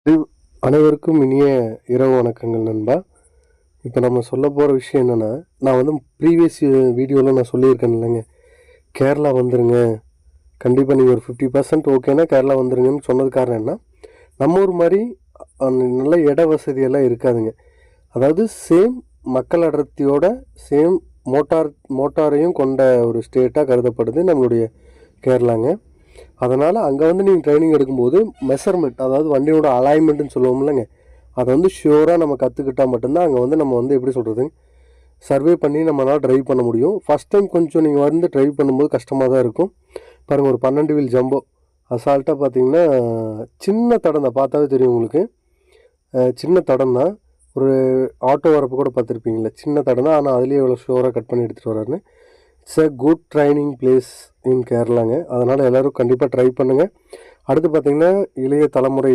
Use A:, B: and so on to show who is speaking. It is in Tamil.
A: அனைவருக்கும் இனிய இரவு வணக்கங்கள் நண்பா. இப்போ நம்ம சொல்ல போகிற விஷயம் என்னென்னா, நான் வந்து ப்ரீவியஸ் வீடியோவில் நான் சொல்லியிருக்கேன் இல்லைங்க, கேரளா வந்துருங்க, கண்டிப்பாக நீங்கள் ஒரு 50% ஓகேனா கேரளா வந்துருங்கன்னு சொன்னது காரணம் என்ன, நம்ம ஊர் மாதிரி நல்ல இட வசதியெல்லாம் இருக்காதுங்க. அதாவது சேம் மக்கள் அடர்த்தியோட சேம் மோட்டாரையும் கொண்ட ஒரு ஸ்டேட்டாக கருதப்படுது நம்மளுடைய கேரளாங்க. அதனால் அங்கே வந்து நீங்கள் ட்ரைனிங் எடுக்கும்போது மெஷர்மெண்ட், அதாவது வண்டியோட அலைன்மெண்ட்டுன்னு சொல்லுவோம் இல்லைங்க, அதை வந்து ஷியோராக நம்ம கற்றுக்கிட்டால் மட்டும்தான் அங்கே வந்து நம்ம வந்து எப்படி சொல்கிறது, சர்வே பண்ணி நம்மளால் ட்ரைவ் பண்ண முடியும். ஃபஸ்ட் டைம் கொஞ்சம் நீங்கள் வந்து ட்ரைவ் பண்ணும்போது கஷ்டமாக தான் இருக்கும். பாருங்கள், ஒரு 12 வீல் ஜம்போ அசால்ட்டாக பார்த்தீங்கன்னா சின்ன தடம் தான், பார்த்தாவே தெரியும் உங்களுக்கு, சின்ன தடம் தான். ஒரு ஆட்டோ வரப்போ கூட பார்த்துருப்பீங்களே, சின்ன தடம் தான், ஆனால் அதுலேயே எவ்வளோ ஷியோராக கட் பண்ணி எடுத்துகிட்டு வராருன்னு. It's a good training place in கேரளாங்க. அதனால் எல்லோரும் கண்டிப்பாக ட்ரை பண்ணுங்கள். அடுத்து பார்த்திங்கன்னா இளைய தலைமுறை